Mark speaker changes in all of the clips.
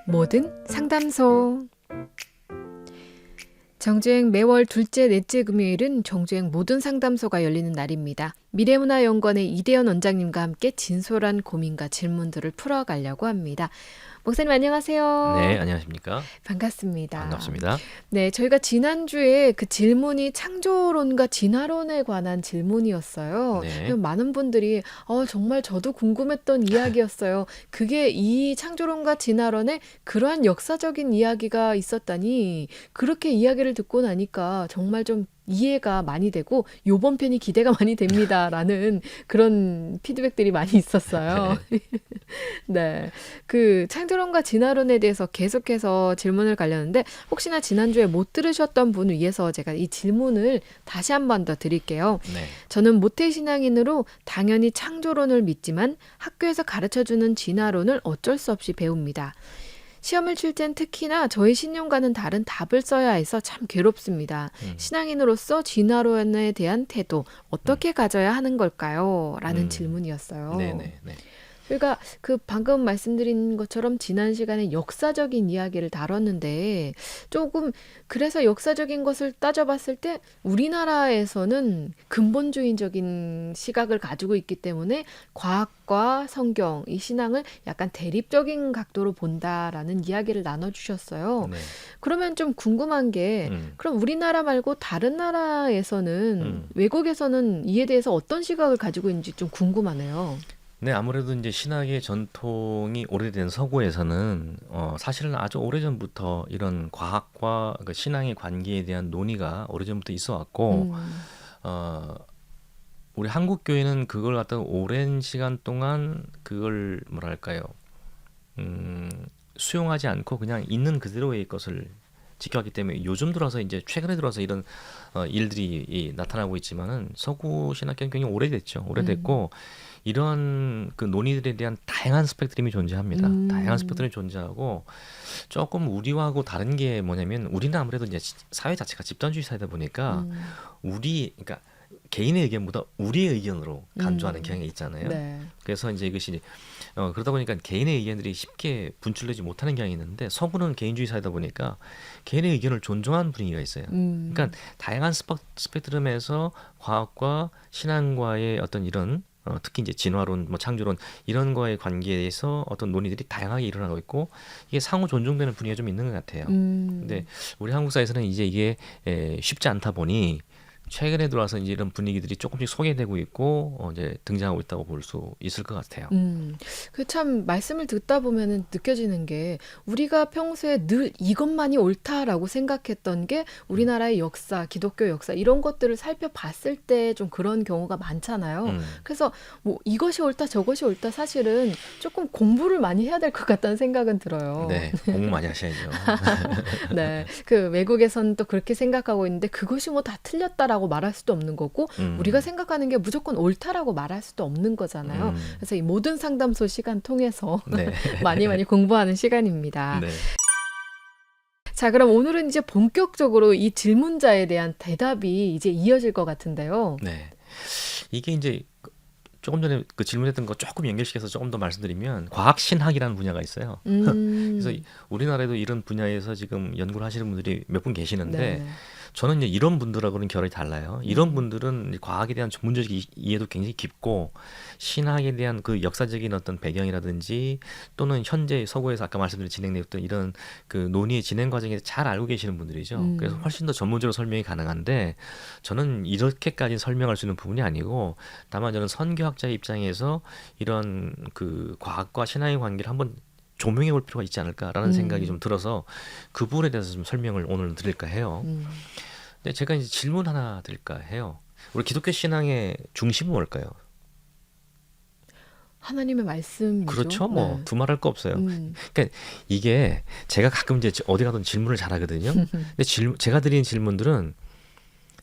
Speaker 1: 모든 상담소. 정주행 매월 둘째, 넷째 금요일은 정주행 모든 상담소가 열리는 날입니다. 미래문화연구원의 이대현 원장님과 함께 진솔한 고민과 질문들을 풀어가려고 합니다. 목사님 안녕하세요.
Speaker 2: 네, 안녕하십니까?
Speaker 1: 반갑습니다.
Speaker 2: 반갑습니다.
Speaker 1: 네, 저희가 지난주에 그 질문이 창조론과 진화론에 관한 질문이었어요.
Speaker 2: 네.
Speaker 1: 많은 분들이 정말 저도 궁금했던 이야기였어요. 그게 이 창조론과 진화론에 그러한 역사적인 이야기가 있었다니, 그렇게 이야기를 듣고 나니까 정말 좀 이해가 많이 되고 요번 편이 기대가 많이 됩니다라는 그런 피드백들이 많이 있었어요. 네, 그 창조론과 진화론에 대해서 계속해서 질문을 가렸는데 혹시나 지난주에 못 들으셨던 분을 위해서 제가 이 질문을 다시 한 번 더 드릴게요.
Speaker 2: 네.
Speaker 1: 저는 모태신앙인으로 당연히 창조론을 믿지만 학교에서 가르쳐주는 진화론을 어쩔 수 없이 배웁니다. 시험을 칠 땐 특히나 저희 신념과는 다른 답을 써야 해서 참 괴롭습니다. 신앙인으로서 진화론에 대한 태도 어떻게 가져야 하는 걸까요? 라는 질문이었어요.
Speaker 2: 네.
Speaker 1: 그러니까 그 방금 말씀드린 것처럼 지난 시간에 역사적인 이야기를 다뤘는데 조금 그래서 역사적인 것을 따져봤을 때 우리나라에서는 근본주의적인 시각을 가지고 있기 때문에 과학과 성경, 이 신앙을 약간 대립적인 각도로 본다라는 이야기를 나눠주셨어요.
Speaker 2: 네.
Speaker 1: 그러면 좀 궁금한 게 그럼 우리나라 말고 다른 나라에서는 외국에서는 이에 대해서 어떤 시각을 가지고 있는지 좀 궁금하네요.
Speaker 2: 네, 아무래도 이제 신학의 전통이 오래된 서구에서는 사실은 아주 오래전부터 이런 과학과 그 신앙의 관계에 대한 논의가 오래전부터 있어 왔고 어, 우리 한국 교회는 그걸 갖다가 오랜 시간 동안 그걸 뭐랄까요? 수용하지 않고 그냥 있는 그대로의 것을 지켜왔기 때문에 요즘 들어서 이제 최근에 들어서 이런 일들이 나타나고 있지만은 서구 신학교는 굉장히 오래됐고 이런 그 논의들에 대한 다양한 스펙트럼이 존재합니다. 다양한 스펙트럼이 존재하고 조금 우리하고 다른 게 뭐냐면 우리는 아무래도 이제 사회 자체가 집단주의 사회다 보니까 그러니까 개인의 의견보다 우리의 의견으로 간주하는 경향이 있잖아요.
Speaker 1: 네.
Speaker 2: 그래서 이제 이것이 그러다 보니까 개인의 의견들이 쉽게 분출되지 못하는 경향이 있는데 서구는 개인주의 사회다 보니까 개인의 의견을 존중하는 분위기가 있어요. 그러니까 다양한 스펙트럼에서 과학과 신앙과의 어떤 이런 특히 이제 진화론, 뭐 창조론 이런 거의 관계에서 어떤 논의들이 다양하게 일어나고 있고 이게 상호 존중되는 분위기가 좀 있는 것 같아요. 근데 우리 한국 사회에서는 이제 이게 쉽지 않다 보니 최근에 들어와서 이제 이런 분위기들이 조금씩 소개되고 있고 이제 등장하고 있다고 볼 수 있을 것 같아요.
Speaker 1: 그 참 말씀을 듣다 보면은 느껴지는 게 우리가 평소에 늘 이것만이 옳다라고 생각했던 게 우리나라의 역사, 기독교 역사 이런 것들을 살펴봤을 때 좀 그런 경우가 많잖아요. 그래서 뭐 이것이 옳다, 저것이 옳다 사실은 조금 공부를 많이 해야 될 것 같다는 생각은 들어요.
Speaker 2: 네, 공부 많이 하셔야죠.
Speaker 1: 네, 그 외국에서는 또 그렇게 생각하고 있는데 그것이 뭐 다 틀렸다라고 말할 수도 없는 거고 우리가 생각하는 게 무조건 옳다라고 말할 수도 없는 거잖아요. 그래서 이 모든 상담소 시간 통해서
Speaker 2: 네.
Speaker 1: 많이 공부하는 시간입니다.
Speaker 2: 네.
Speaker 1: 자, 그럼 오늘은 이제 본격적으로 이 질문자에 대한 대답이 이제 이어질 것 같은데요.
Speaker 2: 네. 이게 이제 조금 전에 그 질문했던 거 조금 연결시켜서 조금 더 말씀드리면 과학신학이라는 분야가 있어요. 그래서 우리나라에도 이런 분야에서 지금 연구를 하시는 분들이 몇 분 계시는데
Speaker 1: 네.
Speaker 2: 저는 이제 이런 분들하고는 결이 달라요. 이런 분들은 이제 과학에 대한 전문적 이해도 굉장히 깊고 신학에 대한 그 역사적인 어떤 배경이라든지 또는 현재 서구에서 아까 말씀드린 진행되었던 이런 그 논의의 진행 과정에 잘 알고 계시는 분들이죠. 그래서 훨씬 더 전문적으로 설명이 가능한데 저는 이렇게까지 설명할 수 있는 부분이 아니고 다만 저는 선교학자의 입장에서 이런 그 과학과 신학의 관계를 한번 조명해 볼 필요가 있지 않을까라는 생각이 좀 들어서 그 부분에 대해서 좀 설명을 오늘 드릴까 해요. 근데 제가 이제 질문 하나 드릴까 해요. 우리 기독교 신앙의 중심은 뭘까요?
Speaker 1: 하나님의 말씀이죠.
Speaker 2: 그렇죠. 뭐
Speaker 1: 네.
Speaker 2: 두말할 거 없어요. 그러니까 이게 제가 가끔 이제 어디 가든 질문을 잘하거든요. 근데 제가 드리는 질문들은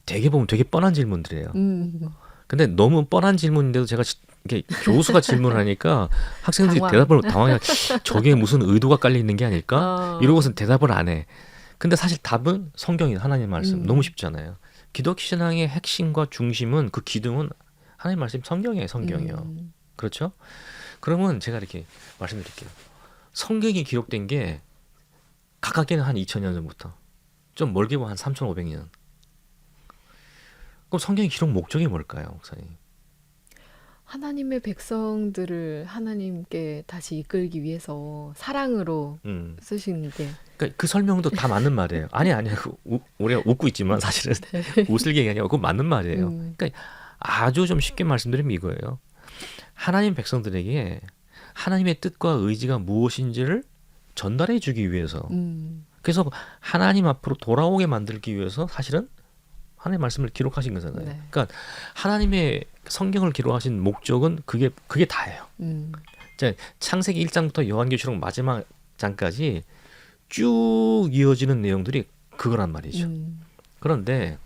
Speaker 2: 되게 보면 되게 뻔한 질문들이에요. 근데 너무 뻔한 질문인데도 제가 이게 교수가 질문을 하니까 학생들이 대답을 당황해. 저게 무슨 의도가 깔려 있는 게 아닐까? 이러고선 대답을 안 해. 근데 사실 답은 성경이 하나님 말씀. 너무 쉽잖아요. 기독교 신앙의 핵심과 중심은 그 기둥은 하나님 말씀 성경이에요. 그렇죠? 그러면 제가 이렇게 말씀드릴게요. 성경이 기록된 게 가깝게는 한 2000년 전부터, 좀 멀게 보면 한 3500년. 그럼 성경의 기록 목적이 뭘까요, 목사님?
Speaker 1: 하나님의 백성들을 하나님께 다시 이끌기 위해서 사랑으로
Speaker 2: 음.
Speaker 1: 쓰신 게.
Speaker 2: 그러니까 그 설명도 다 맞는 말이에요. 아니야. 우리가 웃고 있지만 사실은 웃을 게 아니라 그거 맞는 말이에요.
Speaker 1: 음,
Speaker 2: 그러니까 아주 좀 쉽게 말씀드리면 이거예요. 하나님 백성들에게 하나님의 뜻과 의지가 무엇인지를 전달해 주기 위해서,
Speaker 1: 음,
Speaker 2: 그래서 하나님 앞으로 돌아오게 만들기 위해서 사실은 하나님의 말씀을 기록하신 거잖아요.
Speaker 1: 네.
Speaker 2: 그러니까 하나님의 성경을 기록하신 목적은 그게 다예요.
Speaker 1: 음,
Speaker 2: 자, 창세기 1장부터 요한계시록 마지막 장까지 쭉 이어지는 내용들이 그거란 말이죠.
Speaker 1: 음.
Speaker 2: 그런데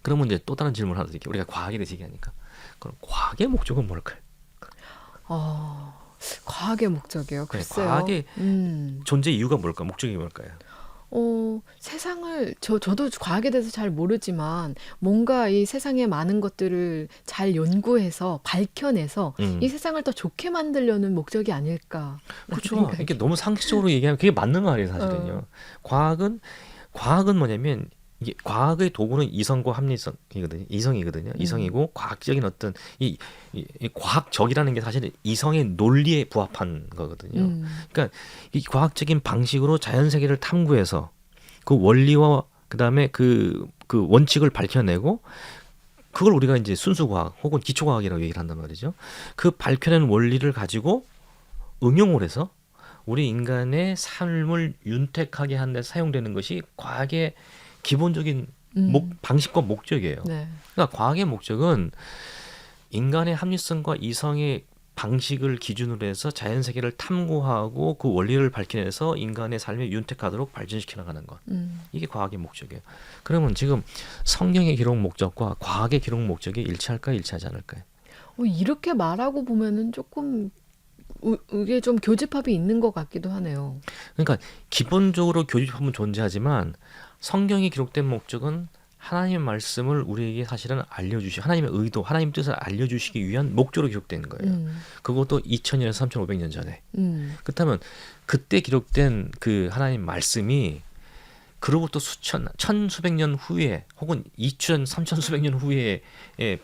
Speaker 2: 그러면 이제 또 다른 질문을 하나 드릴게요. 우리가 과학에 대해서 얘기하니까. 그럼 과학의 목적은 뭘까요?
Speaker 1: 어, 과학의 목적이요.
Speaker 2: 네,
Speaker 1: 글쎄요.
Speaker 2: 과학의
Speaker 1: 음.
Speaker 2: 존재 이유가 뭘까? 목적이 뭘까요?
Speaker 1: 세상을, 저도 과학에 대해서 잘 모르지만, 뭔가 이 세상의 많은 것들을 잘 연구해서, 밝혀내서, 이
Speaker 2: 음.
Speaker 1: 세상을 더 좋게 만들려는 목적이 아닐까라는
Speaker 2: 그렇죠.
Speaker 1: 생각이.
Speaker 2: 이게 너무 상식적으로 얘기하면 그게 맞는 말이에요, 사실은요.
Speaker 1: 어,
Speaker 2: 과학은 뭐냐면, 이게 과학의 도구는 이성과 합리성이거든요. 이성이거든요.
Speaker 1: 음,
Speaker 2: 이성이고 과학적인 어떤 이 과학적이라는 게 사실 이성의 논리에 부합한 거거든요.
Speaker 1: 음,
Speaker 2: 그러니까 이 과학적인 방식으로 자연 세계를 탐구해서 그 원리와 그다음에 그 원칙을 밝혀내고, 그걸 우리가 이제 순수 과학 혹은 기초 과학이라고 얘기를 한단 말이죠. 그 밝혀낸 원리를 가지고 응용을 해서 우리 인간의 삶을 윤택하게 하는 데 사용되는 것이 과학의 기본적인
Speaker 1: 음,
Speaker 2: 방식과 목적이에요.
Speaker 1: 네.
Speaker 2: 그러니까 과학의 목적은 인간의 합리성과 이성의 방식을 기준으로 해서 자연 세계를 탐구하고 그 원리를 밝혀내서 인간의 삶에 윤택하도록 발전시켜 나가는 것.
Speaker 1: 음.
Speaker 2: 이게 과학의 목적이에요. 그러면 지금 성경의 기록 목적과 과학의 기록 목적이 일치할까요, 일치하지 않을까요?
Speaker 1: 이렇게 말하고 보면은 조금, 이게 좀 교집합이 있는 것 같기도 하네요.
Speaker 2: 그러니까 기본적으로 교집합은 존재하지만 성경이 기록된 목적은 하나님의 말씀을 우리에게 사실은 하나님의 의도, 하나님 뜻을 알려주시기 위한 목적으로 기록된 거예요.
Speaker 1: 음,
Speaker 2: 그것도 2000년에서 3500년 전에. 그렇다면 그때 기록된 그 하나님 말씀이 그로부터 천수백 년 후에 혹은 2000, 3000수백 년 후에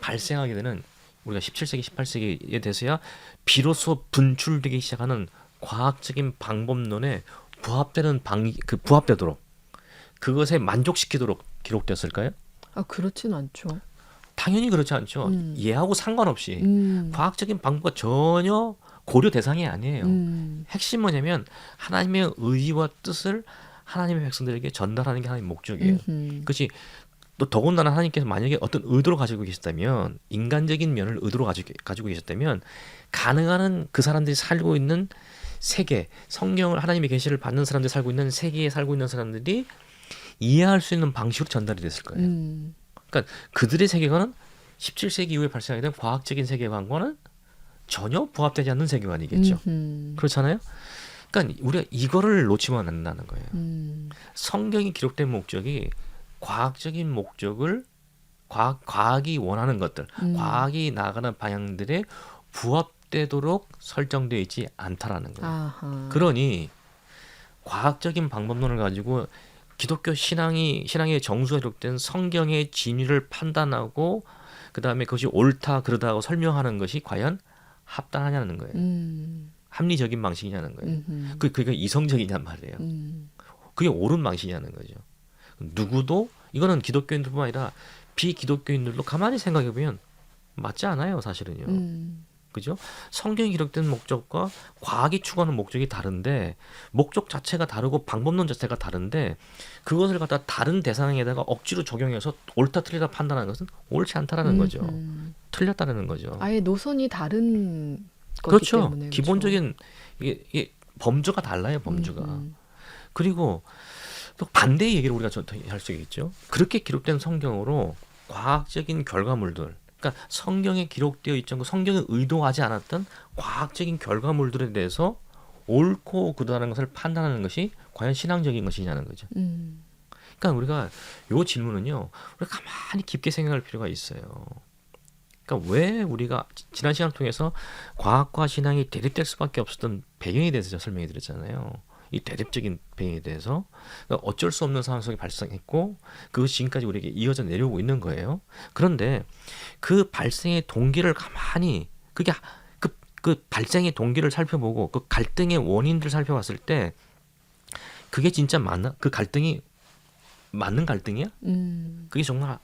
Speaker 2: 발생하게 되는, 우리가 17세기, 18세기에 돼서야 비로소 분출되기 시작하는 과학적인 방법론에 부합되도록, 그것에 만족시키도록 기록됐을까요?
Speaker 1: 그렇진 않죠.
Speaker 2: 당연히 그렇지 않죠.
Speaker 1: 음,
Speaker 2: 예하고 상관없이
Speaker 1: 음,
Speaker 2: 과학적인 방법과 전혀 고려 대상이 아니에요.
Speaker 1: 음,
Speaker 2: 핵심 뭐냐면 하나님의 의지와 뜻을 하나님의 백성들에게 전달하는 게 하나님의 목적이에요.
Speaker 1: 음,
Speaker 2: 그것이 또 더군다나 하나님께서 만약에 어떤 의도를 가지고 계셨다면, 인간적인 면을 의도로 가지고 계셨다면, 가능한 한 그 사람들이 살고 있는 세계, 성경을, 하나님의 계시를 받는 사람들이 살고 있는 세계에 살고 있는 사람들이 이해할 수 있는 방식으로 전달이 됐을 거예요.
Speaker 1: 음,
Speaker 2: 그러니까 그들의 세계관은 17세기 이후에 발생하게 된 과학적인 세계관과는 전혀 부합되지 않는 세계관이겠죠. 그렇잖아요. 그러니까 우리가 이거를 놓치면 안 된다는 거예요. 성경이 기록된 목적이 과학적인 목적을, 과학이 원하는 것들,
Speaker 1: 음.
Speaker 2: 과학이 나아가는 방향들에 부합되도록 설정되어 있지 않다라는 거예요.
Speaker 1: 아하.
Speaker 2: 그러니 과학적인 방법론을 가지고 기독교 신앙의 정수에 기록된 성경의 진위를 판단하고 그 다음에 그것이 옳다 그르다고 설명하는 것이 과연 합당하냐는 거예요. 합리적인 방식이냐는 거예요.
Speaker 1: 음흠.
Speaker 2: 그게 이성적이냔 말이에요.
Speaker 1: 음,
Speaker 2: 그게 옳은 방식이냐는 거죠. 누구도, 이거는 기독교인들뿐만 아니라 비기독교인들도 가만히 생각해 보면 맞지 않아요, 사실은요. 그죠? 성경이 기록된 목적과 과학이 추구하는 목적이 다른데, 목적 자체가 다르고 방법론 자체가 다른데, 그것을 갖다 다른 대상에다가 억지로 적용해서 옳다 틀리다 판단하는 것은 옳지 않다라는 거죠. 틀렸다는 거죠.
Speaker 1: 아예 노선이 다른 거기
Speaker 2: 그렇죠.
Speaker 1: 때문에. 그렇죠.
Speaker 2: 기본적인 이게 범주가 달라요, 범주가.
Speaker 1: 음,
Speaker 2: 그리고 또 반대의 얘기를 우리가 할 수 있겠죠. 그렇게 기록된 성경으로 과학적인 결과물들, 그러니까 성경에 기록되어 있지 않고 성경에 의도하지 않았던 과학적인 결과물들에 대해서 옳고 그르다는 것을 판단하는 것이 과연 신앙적인 것이냐는 거죠. 그러니까 우리가 요 질문은요, 우리가 가만히 깊게 생각할 필요가 있어요. 그러니까 왜 우리가 지난 시간을 통해서 과학과 신앙이 대립될 수밖에 없었던 배경에 대해서 제가 설명해 드렸잖아요. 이 대립적인 배경에 대해서 그러니까 어쩔 수 없는 상황 속에 발생했고 그것이 지금까지 우리에게 이어져 내려오고 있는 거예요. 그런데 그 발생의 동기를 가만히 그게 그 발생의 동기를 살펴보고 그 갈등의 원인들을 살펴봤을 때 그게 진짜 맞나? 그 갈등이 맞는 갈등이야? 그게 정말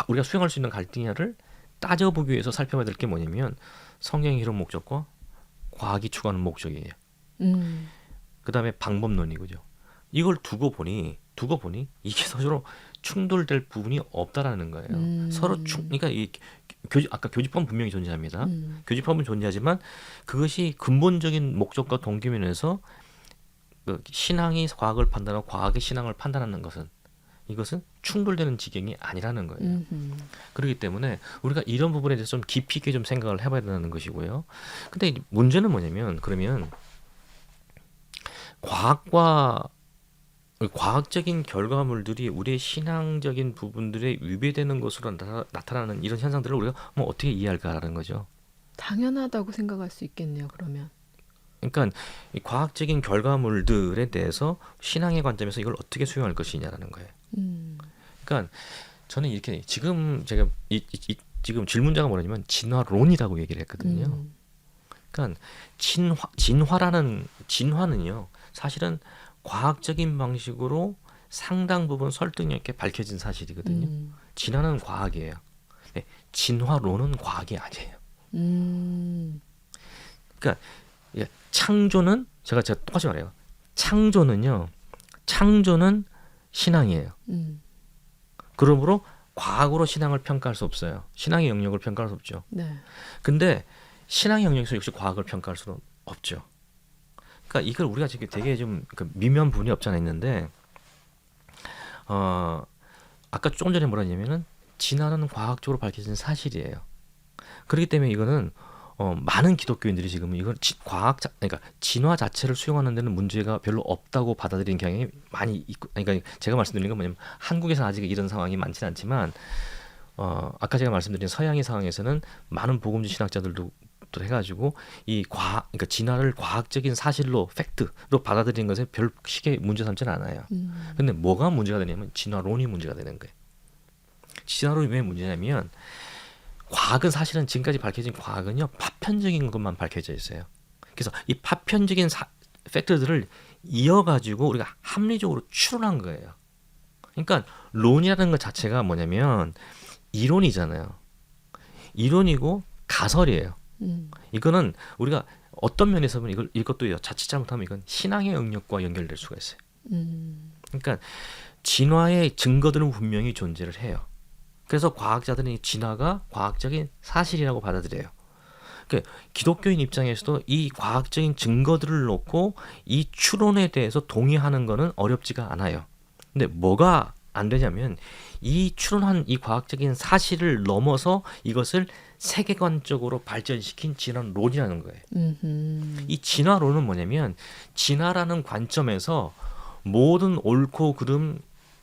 Speaker 2: 우리가 수용할 수 있는 갈등이야를 따져보기 위해서 살펴봐야 될 게 뭐냐면 성경의 이런 목적과 과학이 추구하는 목적이에요.
Speaker 1: 음,
Speaker 2: 그 다음에 방법론이고죠. 이걸 두고 보니 이게 서로 충돌될 부분이 없다라는 거예요. 그러니까 아까 교집합은 분명히 존재합니다. 교집합은 존재하지만 그것이 근본적인 목적과 동기면에서 그 신앙이 과학을 판단하고 과학이 신앙을 판단하는 것은 이것은 충돌되는 지경이 아니라는 거예요. 그렇기 때문에 우리가 이런 부분에 대해서 좀 깊이 있게 좀 생각을 해봐야 되는 것이고요. 근데 문제는 뭐냐면 그러면 과학적인 결과물들이 우리의 신앙적인 부분들에 위배되는 것으로 나타나는 이런 현상들을 우리가 뭐 어떻게 이해할까라는 거죠.
Speaker 1: 당연하다고 생각할 수 있겠네요. 그러면.
Speaker 2: 그러니까 이 과학적인 결과물들에 대해서 신앙의 관점에서 이걸 어떻게 수용할 것이냐라는 거예요.
Speaker 1: 음,
Speaker 2: 그러니까 저는 이렇게 지금 제가 지금 질문자가 뭐냐면 진화론이라고 얘기를 했거든요.
Speaker 1: 음,
Speaker 2: 그러니까 진화는요 사실은 과학적인 방식으로 상당 부분 설득력 있게 밝혀진 사실이거든요. 진화는 과학이에요. 네, 진화론은 과학이 아니에요. 그러니까 창조는 제가 똑같이 말해요. 창조는 신앙이에요. 그러므로 과학으로 신앙을 평가할 수 없어요. 신앙의 영역을 평가할 수 없죠.
Speaker 1: 네.
Speaker 2: 근데 신앙의 영역에서 역시 과학을 평가할 수는 없죠. 그러니까 이걸 우리가 지금 되게 좀 미묘한 부분이 없지 않아 있는데 아까 조금 전에 뭐라 했냐면은 진화는 과학적으로 밝혀진 사실이에요. 그렇기 때문에 이거는 많은 기독교인들이 지금 이걸 그러니까 진화 자체를 수용하는 데는 문제가 별로 없다고 받아들이는 경향이 많이 있고, 그러니까 제가 말씀드린 건 뭐냐면 한국에서 아직 이런 상황이 많지는 않지만 아까 제가 말씀드린 서양의 상황에서는 많은 복음주의 신학자들도 또 해가지고 그러니까 진화를 과학적인 사실로 팩트로 받아들이는 것에 별 크게 문제 삼지는 않아요. 근데 뭐가 문제가 되냐면 진화론이 문제가 되는 거예요. 진화론이 왜 문제냐면 과학은 사실은 지금까지 밝혀진 과학은요 파편적인 것만 밝혀져 있어요. 그래서 이 파편적인 팩트들을 이어가지고 우리가 합리적으로 추론한 거예요. 그러니까 론이라는 것 자체가 뭐냐면 이론이잖아요. 이론이고 가설이에요. 이거는 우리가 어떤 면에서 보면 이것도 자칫 잘못하면 이건 신앙의 영역과 연결될 수가 있어요. 그러니까 진화의 증거들은 분명히 존재를 해요. 그래서 과학자들은 이 진화가 과학적인 사실이라고 받아들여요. 그러니까 기독교인 입장에서도 이 과학적인 증거들을 놓고 이 추론에 대해서 동의하는 것은 어렵지가 않아요. 근데 뭐가 안 되냐면 이 추론한 이 과학적인 사실을 넘어서 이것을 세계관적으로 발전시킨 진화론이라는 거예요. 이 진화론은 뭐냐면 진화라는 관점에서 모든 옳고 그름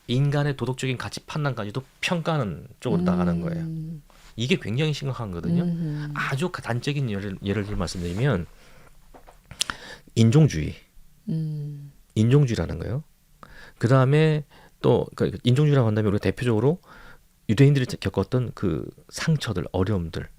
Speaker 2: 인간의 도덕적인 가치 판단까지도 평가하는 쪽으로 나가는 거예요. 이게 굉장히 심각한 거거든요. 아주 단적인 예를 들어 말씀드리면 인종주의라는 거예요. 그 다음에 또 인종주의라고 한다면 우리가 대표적으로 유대인들이 겪었던 그 상처들, 어려움들,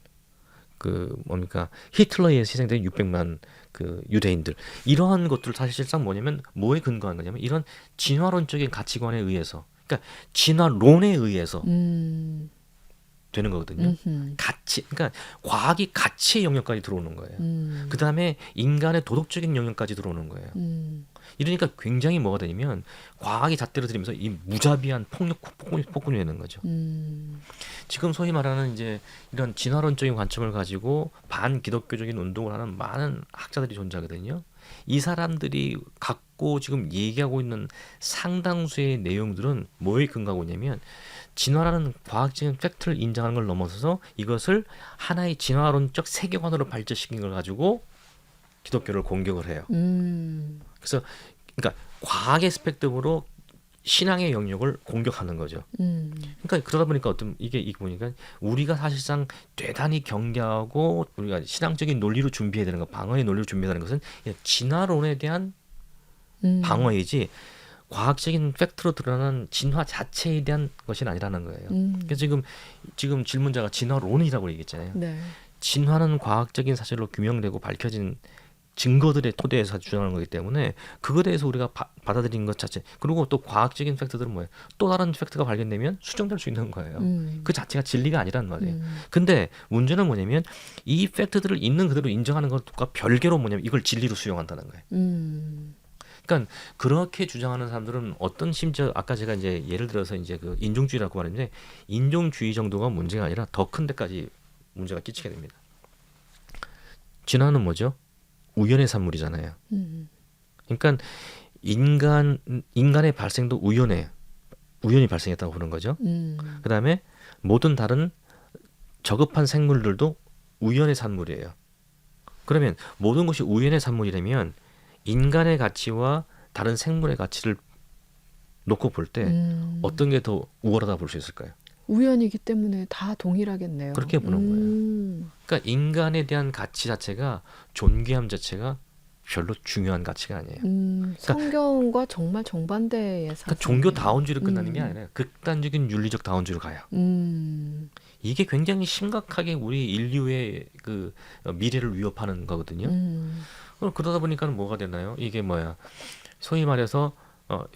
Speaker 2: 뭡니까 히틀러에 의해서 희생된 600만 그 유대인들 이러한 것들 사실상 뭐냐면 뭐에 근거한 거냐면 이런 진화론적인 가치관에 의해서 그러니까 진화론에 의해서 되는 거거든요. 그러니까 과학이 가치의 영역까지 들어오는 거예요. 그 다음에 인간의 도덕적인 영역까지 들어오는 거예요. 이러니까 굉장히 뭐가 되냐면 과학이 잣대로 들이면서 이 무자비한 폭군이 되는 거죠. 지금 소위 말하는 이제 이런 진화론적인 관점을 가지고 반기독교적인 운동을 하는 많은 학자들이 존재하거든요. 이 사람들이 갖고 지금 얘기하고 있는 상당수의 내용들은 뭐에 근거하고 있냐면 진화라는 과학적인 팩트를 인정하는 걸 넘어서서 이것을 하나의 진화론적 세계관으로 발전시킨 걸 가지고 기독교를 공격을 해요. 그래서 그러니까 과학의 스펙트럼으로 신앙의 영역을 공격하는 거죠. 그러니까 그러다 보니까 이게 보니까 우리가 사실상 대단히 경계하고 우리가 신앙적인 논리로 준비해야 되는 것, 방어의 논리로 준비해야 되는 것은 진화론에 대한 방어이지 과학적인 팩트로 드러난 진화 자체에 대한 것이 아니라는 거예요. 그래서 지금 질문자가 진화론이라고 얘기했잖아요.
Speaker 1: 네.
Speaker 2: 진화는 과학적인 사실로 규명되고 밝혀진 증거들의 토대에서 주장하는 거기 때문에 그거에 대해서 우리가 받아들인 것 자체, 그리고 또 과학적인 팩트들은 뭐예요? 또 다른 팩트가 발견되면 수정될 수 있는 거예요. 그 자체가 진리가 아니란 말이에요. 근데 문제는 뭐냐면 이 팩트들을 있는 그대로 인정하는 것과 별개로 뭐냐면 이걸 진리로 수용한다는 거예요. 그러니까 그렇게 주장하는 사람들은 어떤, 심지어 아까 제가 이제 예를 들어서 이제 그 인종주의라고 말했는데, 인종주의 정도가 문제가 아니라 더 큰 데까지 문제가 끼치게 됩니다. 진화는 뭐죠? 우연의 산물이잖아요. 그러니까 인간의 발생도 우연히 발생했다고 보는 거죠. 그다음에 모든 다른 저급한 생물들도 우연의 산물이에요. 그러면 모든 것이 우연의 산물이라면 인간의 가치와 다른 생물의 가치를 놓고 볼 때 어떤 게 더 우월하다 볼 수 있을까요?
Speaker 1: 우연이기 때문에 다 동일하겠네요.
Speaker 2: 그렇게 보는 거예요. 그러니까 인간에 대한 가치 자체가, 존귀함 자체가 별로 중요한 가치가 아니에요.
Speaker 1: 성경과 정말 정반대의 사상.
Speaker 2: 그러니까 종교 다원주의로 끝나는 게 아니라 극단적인 윤리적 다원주의로 가요. 이게 굉장히 심각하게 우리 인류의 그 미래를 위협하는 거거든요. 그럼 그러다 보니까 뭐가 되나요? 이게 뭐야? 소위 말해서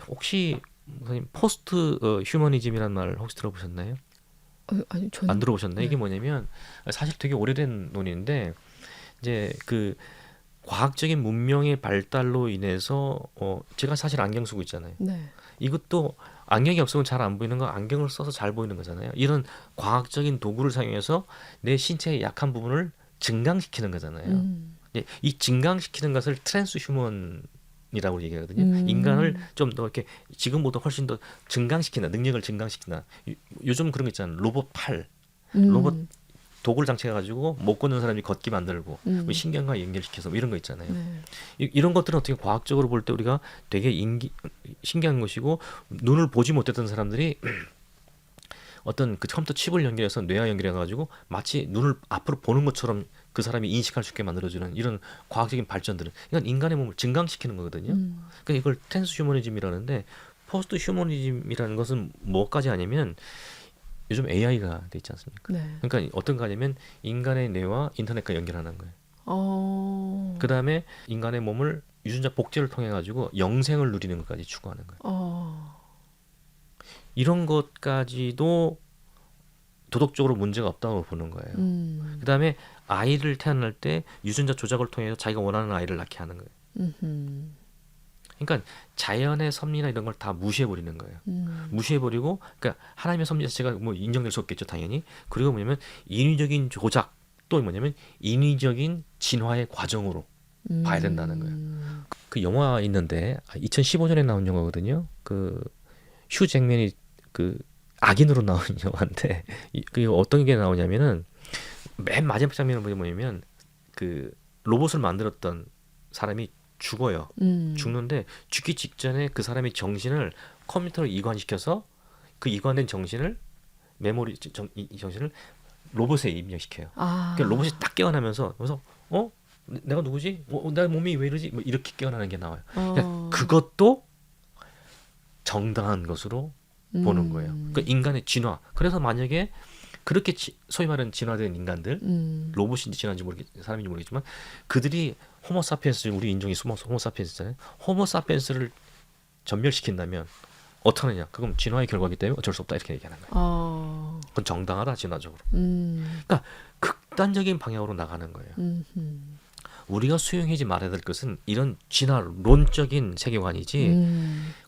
Speaker 2: 혹시 선생님 포스트 휴머니즘이라는 말 혹시 들어보셨나요?
Speaker 1: 아니 저는
Speaker 2: 안 들어보셨나요?
Speaker 1: 네.
Speaker 2: 이게 뭐냐면 사실 되게 오래된 논의인데, 이제 그 과학적인 문명의 발달로 인해서 제가 사실 안경 쓰고 있잖아요.
Speaker 1: 네.
Speaker 2: 이것도 안경이 없으면 잘 안 보이는 거, 안경을 써서 잘 보이는 거잖아요. 이런 과학적인 도구를 사용해서 내 신체의 약한 부분을 증강시키는 거잖아요. 이 증강시키는 것을 트랜스 휴먼이라고 얘기하거든요. 인간을 좀 더 이렇게 지금보다 훨씬 더 증강시키나, 능력을 증강시키나. 요즘 그런 거 있잖아요. 로봇 팔, 로봇 도구를 장착해가지고 못 걷는 사람이 걷게 만들고 뭐 신경과 연결시켜서 뭐 이런 거 있잖아요.
Speaker 1: 네.
Speaker 2: 이런 것들은 어떻게 과학적으로 볼 때 우리가 되게 신기한 것이고, 눈을 보지 못했던 사람들이 어떤 그 컴퓨터 칩을 연결해서 뇌와 연결해가지고 마치 눈을 앞으로 보는 것처럼 그 사람이 인식할 수 있게 만들어주는 이런 과학적인 발전들은, 이건 인간의 몸을 증강시키는 거거든요. 그러니까 이걸 트랜스 휴머니즘이라는데, 포스트 휴머니즘이라는 것은 뭐까지 하냐면 요즘 AI가 돼 있지 않습니까?
Speaker 1: 네.
Speaker 2: 그러니까 어떤 거냐면 인간의 뇌와 인터넷과 연결하는 거예요. 그 다음에 인간의 몸을 유전자 복제를 통해 가지고 영생을 누리는 것까지 추구하는 거예요. 이런 것까지도 도덕적으로 문제가 없다고 보는 거예요. 그 다음에 아이를 태어날 때 유전자 조작을 통해서 자기가 원하는 아이를 낳게 하는 거예요. 그러니까 자연의 섭리나 이런 걸 다 무시해버리는 거예요. 무시해버리고, 그러니까 하나님의 섭리 자체가 뭐 인정될 수 없겠죠, 당연히. 그리고 뭐냐면 인위적인 조작, 또 뭐냐면 인위적인 진화의 과정으로 봐야 된다는 거예요. 그 영화 있는데 2015년에 나온 영화거든요. 그 휴 잭맨이 그 악인으로 나온 영화인데, 그 어떤 게 나오냐면은 맨 마지막 장면을 뭐냐면 그 로봇을 만들었던 사람이 죽어요. 죽는데 죽기 직전에 그 사람의 정신을 컴퓨터로 이관시켜서 그 이관된 정신을 이 정신을 로봇에 입력시켜요. 그러니까 로봇이 딱 깨어나면서 그래서 내가 누구지? 내 몸이 왜 이러지? 뭐 이렇게 깨어나는 게 나와요. 그러니까 그것도 정당한 것으로 보는 거예요. 그러니까 인간의 진화. 그래서 만약에 그렇게 소위 말하는 진화된 인간들, 로봇인지 진화인지 사람인지 모르겠지만, 그들이 호모사피엔스, 우리 인종이 호모사피엔스잖아요. 호모사피엔스를 전멸시킨다면 어떻게 하느냐? 그건 진화의 결과이기 때문에 어쩔 수 없다, 이렇게 얘기하는 거예요. 그건 정당하다, 진화적으로. 그러니까 극단적인 방향으로 나가는 거예요. 우리가 수용하지 말아야 될 것은 이런 진화론적인 세계관이지,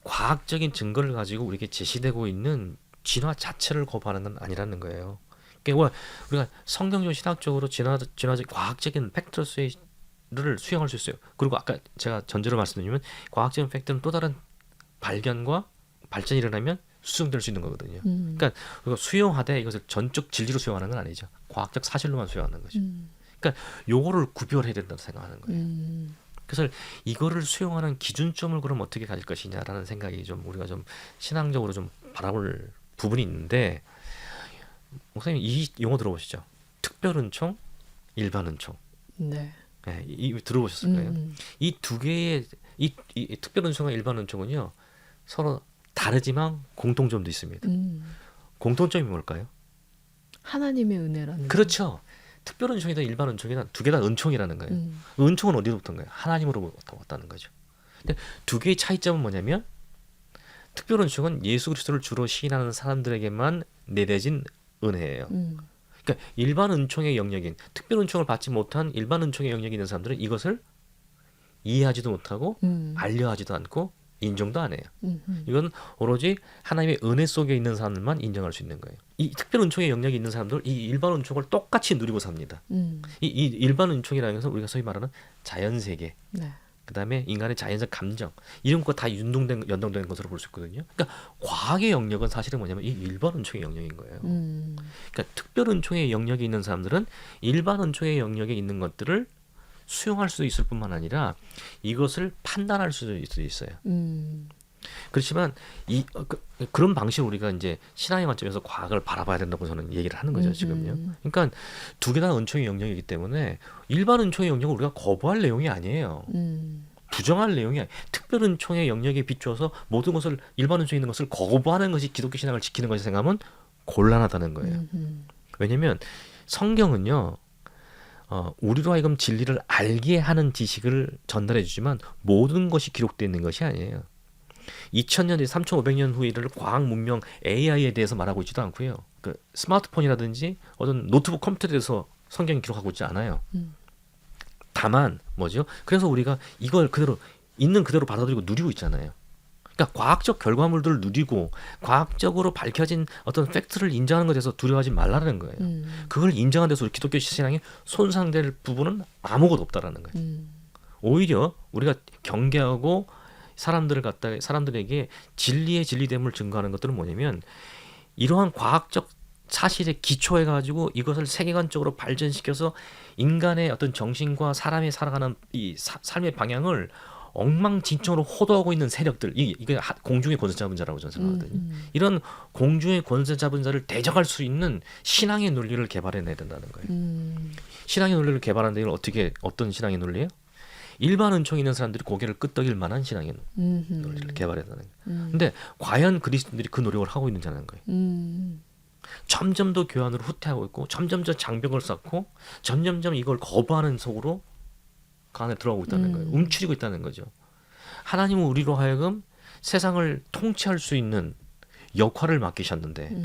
Speaker 2: 과학적인 증거를 가지고 우리에게 제시되고 있는 진화 자체를 거부하는 건 아니라는 거예요. 그러니까 우리가 성경적 신학적으로 진화적 과학적인 팩트를 수용할 수 있어요. 그리고 아까 제가 전제로 말씀드리면 과학적인 팩트는 또 다른 발견과 발전이 일어나면 수용될 수 있는 거거든요. 그러니까 우리가 수용하되 이것을 전적 진리로 수용하는 건 아니죠. 과학적 사실로만 수용하는 거죠. 그러니까 요거를 구별해야 된다고 생각하는 거예요. 그래서 이거를 수용하는 기준점을 그럼 어떻게 가질 것이냐라는 생각이 좀 우리가 좀 신앙적으로 좀 바라볼 부분이 있는데, 목사님 이 용어 들어보시죠? 특별 은총, 일반 은총.
Speaker 1: 네.
Speaker 2: 예, 들어보셨을 거예요.
Speaker 1: 음.
Speaker 2: 이 두 개의 이 특별 은총과 일반 은총은요 서로 다르지만 공통점도 있습니다. 공통점이 뭘까요?
Speaker 1: 하나님의 은혜라는 거.
Speaker 2: 그렇죠. 특별 은총이든 일반 은총이든 두 개 다 은총이라는 거예요.
Speaker 1: 음.
Speaker 2: 은총은 어디로부터인 거예요? 하나님으로부터 왔다는 거죠. 근데 두 개의 차이점은 뭐냐면 특별 은총은 예수 그리스도를 주로 시인하는 사람들에게만 내려진 은혜예요. 그러니까 일반 은총의 영역인 특별 은총을 받지 못한 일반 은총의 영역이 있는 사람들은 이것을 이해하지도 못하고 알려하지도 않고 인정도 안 해요. 이건 오로지 하나님의 은혜 속에 있는 사람들만 인정할 수 있는 거예요. 이 특별 은총의 영역이 있는 사람들 이 일반 은총을 똑같이 누리고 삽니다. 이 일반 은총이라는 것은 우리가 소위 말하는 자연세계,
Speaker 1: 네.
Speaker 2: 그다음에 인간의 자연적 감정 이런 거 다 연동된 것으로 볼 수 있거든요. 그러니까 과학의 영역은 사실은 뭐냐면 이 일반 은총의 영역인 거예요. 그러니까 특별 은총의 영역이 있는 사람들은 일반 은총의 영역에 있는 것들을 수용할 수도 있을 뿐만 아니라 이것을 판단할 수도 있어요. 그렇지만 그런 방식으로 우리가 이제 신앙의 관점에서 과학을 바라봐야 된다고 저는 얘기를 하는 거죠, 지금요. 그러니까 두 개 다 은총의 영역이기 때문에 일반 은총의 영역은 우리가 거부할 내용이 아니에요. 부정할 내용이 아니에요. 특별 은총의 영역에 비추어서 모든 것을 일반 은총에 있는 것을 거부하는 것이 기독교 신앙을 지키는 것이 생각하면 곤란하다는 거예요. 왜냐하면 성경은요. 우리로 하여금 진리를 알게 하는 지식을 전달해 주지만 모든 것이 기록되어 있는 것이 아니에요. 2000년 뒤 3500년 후를 과학 문명 AI에 대해서 말하고 있지도 않고요. 그 스마트폰이라든지 어떤 노트북 컴퓨터에 대해서 성경이 기록하고 있지 않아요. 다만 뭐죠? 그래서 우리가 이걸 그대로 있는 그대로 받아들이고 누리고 있잖아요. 그러니까 과학적 결과물들을 누리고 과학적으로 밝혀진 어떤 팩트를 인정하는 것에 대해서 두려워하지 말라는 거예요. 그걸 인정하는 데서 우리 기독교 신앙이 손상될 부분은 아무것도 없다라는 거예요. 오히려 우리가 경계하고 사람들에게 진리의 진리됨을 증거하는 것들은 뭐냐면 이러한 과학적 사실에 기초해 가지고 이것을 세계관적으로 발전시켜서 인간의 어떤 정신과 사람이 살아가는 이 삶의 방향을 엉망진창으로 호도하고 있는 세력들, 이게 공중의 권세 잡은 자라고 저는 생각하거든요. 이런 공중의 권세 잡은 자를 대적할 수 있는 신앙의 논리를 개발해내야 된다는 거예요. 신앙의 논리를 개발하는 데는 어떤 신앙의 논리예요? 일반 은총이 있는 사람들이 고개를 끄덕일 만한 신앙의 논리를 개발해야 된다는 거예요. 근데 과연 그리스도인들이 그 노력을 하고 있는지라는 거예요. 점점 더 교회 안으로 후퇴하고 있고 점점 더 장벽을 쌓고 점점점 이걸 거부하는 속으로 그 안에 들어가고 있다는 거예요. 움츠리고 있다는 거죠. 하나님은 우리로 하여금 세상을 통치할 수 있는 역할을 맡기셨는데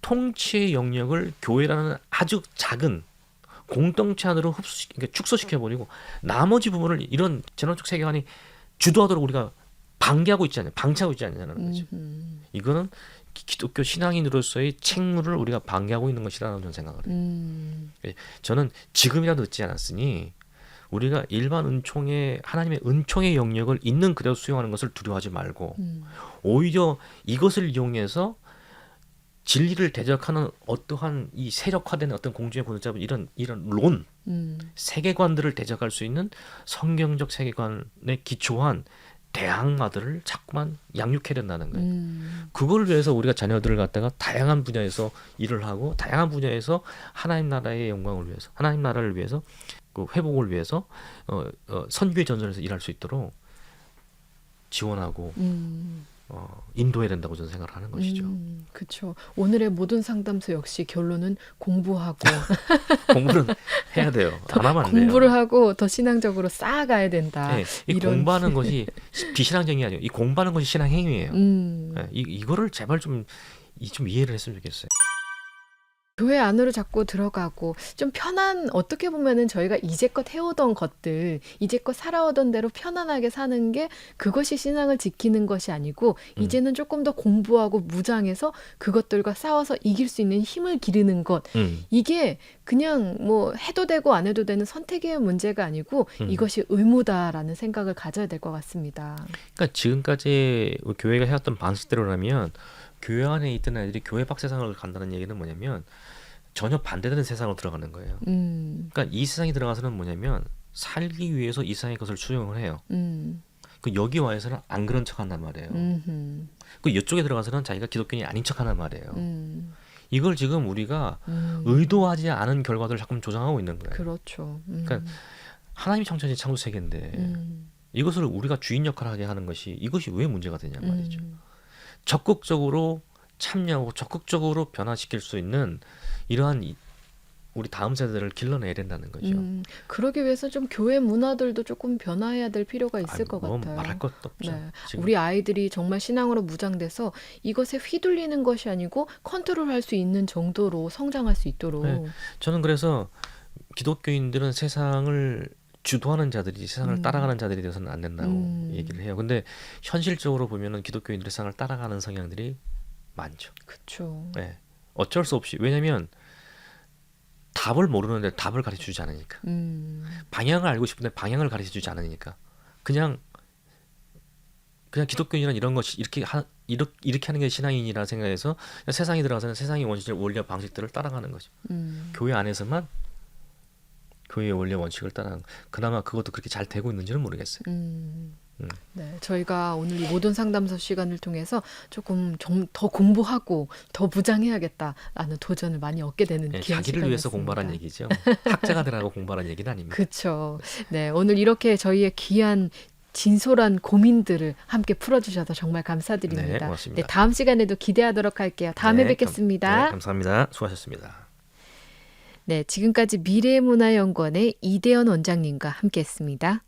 Speaker 2: 통치의 영역을 교회라는 아주 작은 공동체 안으로 그러니까 축소시켜버리고 나머지 부분을 이런 전원적 세계관이 주도하도록 우리가 방치하고 있지 않냐는 거죠. 이거는 기독교 신앙인으로서의 책무를 우리가 방해하고 있는 것이라고 저는 생각을 해요. 저는 지금이라도 늦지 않았으니 우리가 일반 은총의 하나님의 은총의 영역을 있는 그대로 수용하는 것을 두려워하지 말고 오히려 이것을 이용해서 진리를 대적하는 어떠한 이 세력화된 어떤 공중의 권세 잡은 이런 론 세계관들을 대적할 수 있는 성경적 세계관에 기초한 대항마들을 자꾸만 양육해야 된다는 거예요. 그걸 위해서 우리가 자녀들을 갖다가 다양한 분야에서 일을 하고 다양한 분야에서 하나님 나라의 영광을 위해서 하나님 나라를 위해서 그 회복을 위해서 선교의 전선에서 일할 수 있도록 지원하고 인도해야 된다고 저는 생각을 하는 것이죠.
Speaker 1: 그렇죠. 오늘의 모든 상담소 역시 결론은 공부하고
Speaker 2: 공부는 해야 돼요. 안 하면 안 돼요.
Speaker 1: 공부를 하고 더 신앙적으로 쌓아가야 된다.
Speaker 2: 네, 이 공부하는 것이 비신앙적이 아니에요. 이 공부하는 것이 신앙 행위예요. 네, 이거를 제발 좀 이해를 했으면 좋겠어요.
Speaker 1: 교회 안으로 자꾸 들어가고 좀 편한 어떻게 보면은 저희가 이제껏 해오던 것들 이제껏 살아오던 대로 편안하게 사는 게 그것이 신앙을 지키는 것이 아니고 이제는 조금 더 공부하고 무장해서 그것들과 싸워서 이길 수 있는 힘을 기르는 것 이게 그냥 뭐 해도 되고 안 해도 되는 선택의 문제가 아니고 이것이 의무다라는 생각을 가져야 될 것 같습니다.
Speaker 2: 그러니까 지금까지 교회가 해왔던 방식대로라면 교회 안에 있던 애들이 교회 밖 세상을 간다는 얘기는 뭐냐면 전혀 반대되는 세상으로 들어가는 거예요. 그러니까 이 세상에 들어가서는 뭐냐면 살기 위해서 이 세상의 것을 수용을 해요. 그 여기 와서는 안 그런 척한단 말이에요. 그 이쪽에 들어가서는 자기가 기독교인이 아닌 척하는 말이에요. 이걸 지금 우리가 의도하지 않은 결과들을 자꾸 조장하고 있는 거예요.
Speaker 1: 그렇죠.
Speaker 2: 그러니까 하나님이 창조하신 창조 세계인데 이것을 우리가 주인 역할을 하게 하는 것이 이것이 왜 문제가 되냐 말이죠. 적극적으로 참여하고 적극적으로 변화시킬 수 있는 이러한 우리 다음 세대를 길러내야 된다는 거죠.
Speaker 1: 그러기 위해서 좀 교회 문화들도 조금 변화해야 될 필요가 있을 것
Speaker 2: 뭐
Speaker 1: 같아요.
Speaker 2: 말할 것도 없죠.
Speaker 1: 네.
Speaker 2: 지금
Speaker 1: 우리 아이들이 정말 신앙으로 무장돼서 이것에 휘둘리는 것이 아니고 컨트롤할 수 있는 정도로 성장할 수 있도록.
Speaker 2: 네. 저는 그래서 기독교인들은 세상을 주도하는 자들이 세상을 따라가는 자들이 되어서는 안 된다고 얘기를 해요. 근데 현실적으로 보면은 기독교인들이 세상을 따라가는 성향들이 많죠.
Speaker 1: 그렇죠.
Speaker 2: 네. 어쩔 수 없이. 왜냐면 답을 모르는데 답을 가르쳐 주지 않으니까. 방향을 알고 싶은데 방향을 가르쳐 주지 않으니까. 그냥 기독교인이란 이런 것이 이렇게 하는 게 신앙인이라 생각해서 그냥 세상에 들어가서는 세상의 원리와 방식들을 따라가는 거죠. 교회 안에서만 교회의 원리 원칙을 따라가는. 그나마 그것도 그렇게 잘 되고 있는지는 모르겠어요.
Speaker 1: 네, 저희가 오늘 이 모든 상담소 시간을 통해서 조금 좀 더 공부하고 더 무장해야겠다라는 도전을 많이 얻게 되는
Speaker 2: 네,
Speaker 1: 귀한
Speaker 2: 자기를 위해서
Speaker 1: 시간이었습니다.
Speaker 2: 공부하라는 얘기죠. 학자가 되라고 공부하라는 얘기는 아닙니다.
Speaker 1: 그렇죠. 네, 오늘 이렇게 저희의 귀한 진솔한 고민들을 함께 풀어주셔서 정말
Speaker 2: 네,
Speaker 1: 감사드립니다.
Speaker 2: 고맙습니다.
Speaker 1: 네, 다음 시간에도 기대하도록 할게요. 다음에
Speaker 2: 네,
Speaker 1: 뵙겠습니다.
Speaker 2: 네, 감사합니다. 수고하셨습니다.
Speaker 1: 네, 지금까지 미래문화연구원의 이대현 원장님과 함께했습니다.